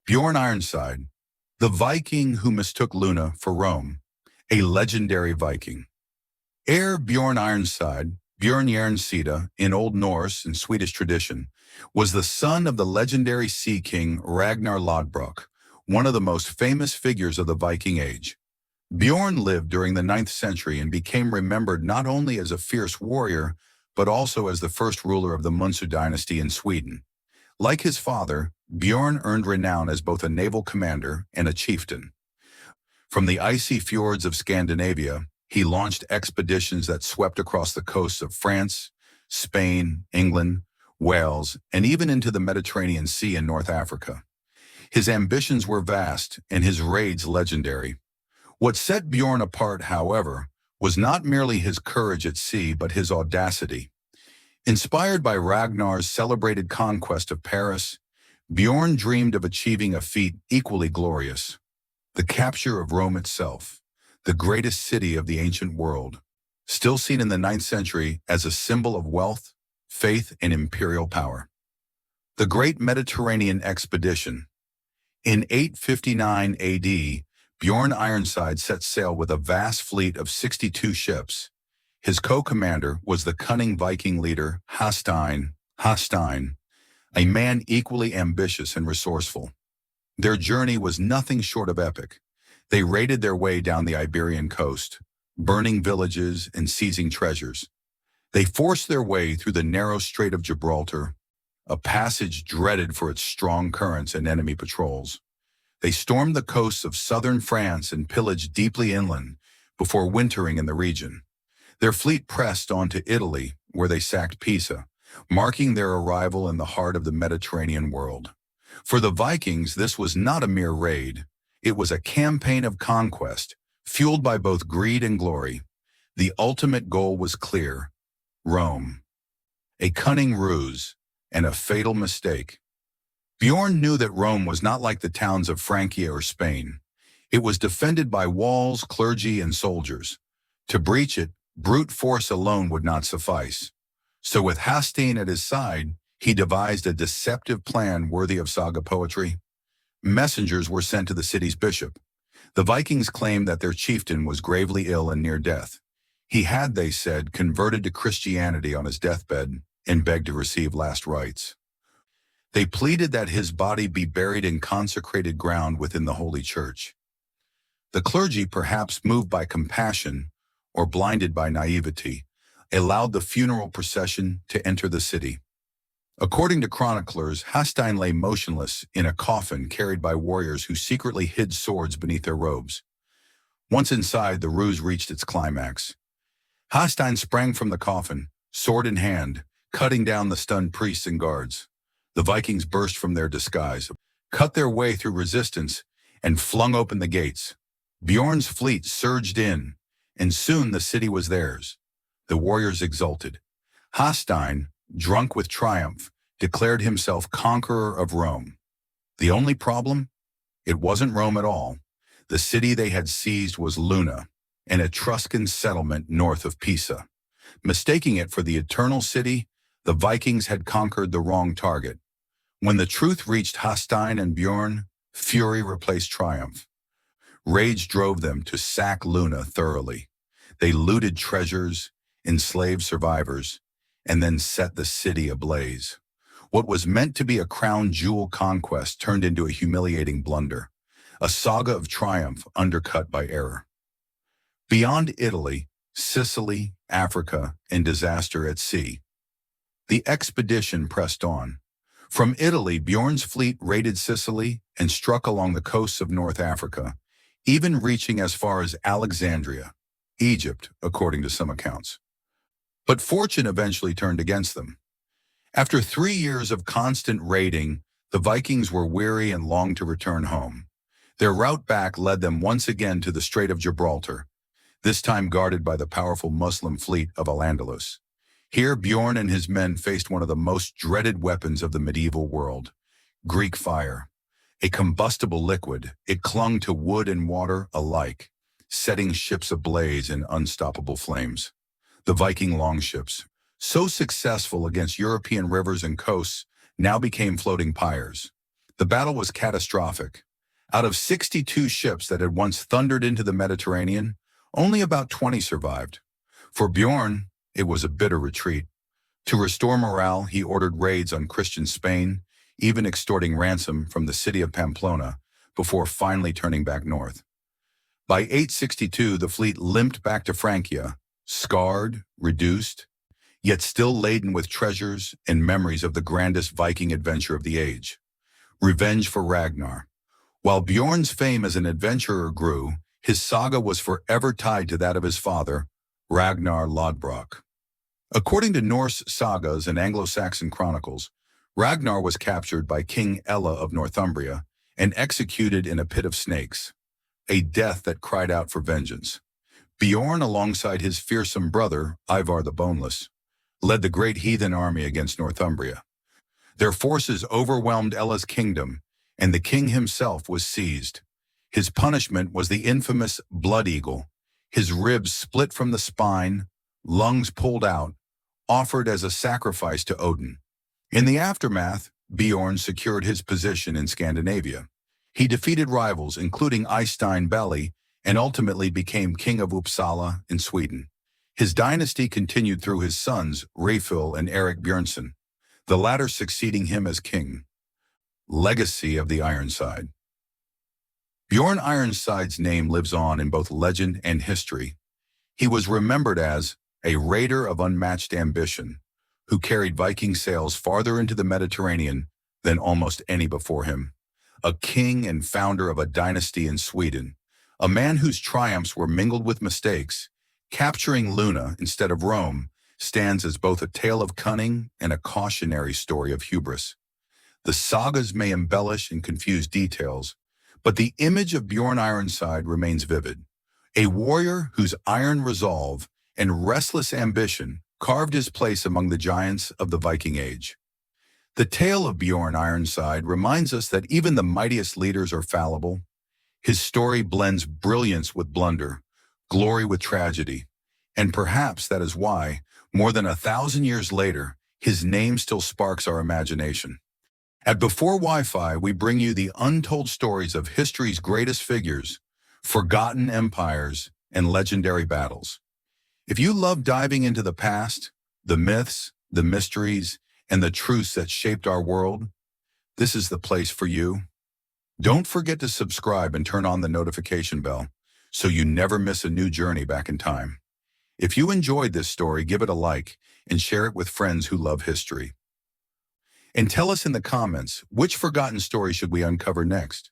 Bjorn Ironside, the Viking who mistook Luna for Rome, a legendary Viking. Bjorn Ironside, Bjorn Ironside in Old Norse and Swedish tradition, was the son of the legendary sea king Ragnar Lothbrok, one of the most famous figures of the Viking Age. Bjorn lived during the 9th century and became remembered not only as a fierce warrior, but also as the first ruler of the Munster dynasty in Sweden. Like his father, Bjorn earned renown as both a naval commander and a chieftain. From the icy fjords of Scandinavia, he launched expeditions that swept across the coasts of France, Spain, England, Wales, and even into the Mediterranean Sea in North Africa. His ambitions were vast and his raids legendary. What set Bjorn apart, however, was not merely his courage at sea, but his audacity. Inspired by Ragnar's celebrated conquest of Paris, Bjorn dreamed of achieving a feat equally glorious: the capture of Rome itself, the greatest city of the ancient world, still seen in the 9th century as a symbol of wealth, faith, and imperial power. The Great Mediterranean Expedition. In 859 AD, Bjorn Ironside set sail with a vast fleet of 62 ships. His co-commander was the cunning Viking leader Hastein, a man equally ambitious and resourceful. Their journey was nothing short of epic. They raided their way down the Iberian coast, burning villages and seizing treasures. They forced their way through the narrow Strait of Gibraltar, a passage dreaded for its strong currents and enemy patrols. They stormed the coasts of southern France and pillaged deeply inland before wintering in the region. Their fleet pressed on to Italy, where they sacked Pisa, marking their arrival in the heart of the Mediterranean world. For the Vikings, this was not a mere raid. It was a campaign of conquest, fueled by both greed and glory. The ultimate goal was clear: Rome. A cunning ruse and a fatal mistake. Bjorn knew that Rome was not like the towns of Francia or Spain. It was defended by walls, clergy, and soldiers. To breach it, brute force alone would not suffice. So with Hastein at his side, he devised a deceptive plan worthy of saga poetry. Messengers were sent to the city's bishop. The Vikings claimed that their chieftain was gravely ill and near death. He had, they said, converted to Christianity on his deathbed and begged to receive last rites. They pleaded that his body be buried in consecrated ground within the Holy Church. The clergy, perhaps moved by compassion or blinded by naivety, allowed the funeral procession to enter the city. According to chroniclers, Hastein lay motionless in a coffin carried by warriors who secretly hid swords beneath their robes. Once inside, the ruse reached its climax. Hastein sprang from the coffin, sword in hand, cutting down the stunned priests and guards. The Vikings burst from their disguise, cut their way through resistance, and flung open the gates. Bjorn's fleet surged in, and soon the city was theirs. The warriors exulted. Hastein, drunk with triumph, declared himself conqueror of Rome. The only problem? It wasn't Rome at all. The city they had seized was Luna, an Etruscan settlement north of Pisa. Mistaking it for the eternal city, the Vikings had conquered the wrong target. When the truth reached Hastein and Bjorn, fury replaced triumph. Rage drove them to sack Luna thoroughly. They looted treasures, enslaved survivors, and then set the city ablaze. What was meant to be a crown jewel conquest turned into a humiliating blunder, a saga of triumph undercut by error. Beyond Italy, Sicily, Africa, and disaster at sea, the expedition pressed on. From Italy, Bjorn's fleet raided Sicily and struck along the coasts of North Africa, even reaching as far as Alexandria, Egypt, according to some accounts. But fortune eventually turned against them. After 3 years of constant raiding, the Vikings were weary and longed to return home. Their route back led them once again to the Strait of Gibraltar, this time guarded by the powerful Muslim fleet of Al-Andalus. Here, Bjorn and his men faced one of the most dreaded weapons of the medieval world: Greek fire. A combustible liquid, it clung to wood and water alike, setting ships ablaze in unstoppable flames. The Viking longships, so successful against European rivers and coasts, now became floating pyres. The battle was catastrophic. Out of 62 ships that had once thundered into the Mediterranean, only about 20 survived. For Bjorn, it was a bitter retreat. To restore morale, he ordered raids on Christian Spain, even extorting ransom from the city of Pamplona, before finally turning back north. By 862, the fleet limped back to Francia, scarred, reduced, yet still laden with treasures and memories of the grandest Viking adventure of the age. Revenge for Ragnar. While Bjorn's fame as an adventurer grew, his saga was forever tied to that of his father, Ragnar Lothbrok. According to Norse sagas and Anglo-Saxon chronicles, Ragnar was captured by King Ella of Northumbria and executed in a pit of snakes, a death that cried out for vengeance. Bjorn, alongside his fearsome brother, Ivar the Boneless, led the great heathen army against Northumbria. Their forces overwhelmed Ella's kingdom, and the king himself was seized. His punishment was the infamous blood eagle, his ribs split from the spine, lungs pulled out, offered as a sacrifice to Odin. In the aftermath, Bjorn secured his position in Scandinavia. He defeated rivals, including Eystein Belli, and ultimately became king of Uppsala in Sweden. His dynasty continued through his sons, Raefil and Eric Bjornsson, the latter succeeding him as king. Legacy of the Ironside. Bjorn Ironside's name lives on in both legend and history. He was remembered as a raider of unmatched ambition, who carried Viking sails farther into the Mediterranean than almost any before him. A king and founder of a dynasty in Sweden, a man whose triumphs were mingled with mistakes, capturing Luna instead of Rome, stands as both a tale of cunning and a cautionary story of hubris. The sagas may embellish and confuse details, but the image of Bjorn Ironside remains vivid. A warrior whose iron resolve and restless ambition carved his place among the giants of the Viking Age. The tale of Bjorn Ironside reminds us that even the mightiest leaders are fallible. His story blends brilliance with blunder, glory with tragedy, and perhaps that is why, more than 1,000 years later, his name still sparks our imagination. At Before Wifi, we bring you the untold stories of history's greatest figures, forgotten empires, and legendary battles. If you love diving into the past, the myths, the mysteries, and the truths that shaped our world, this is the place for you. Don't forget to subscribe and turn on the notification bell so you never miss a new journey back in time. If you enjoyed this story, give it a like and share it with friends who love history. And tell us in the comments, which forgotten story should we uncover next?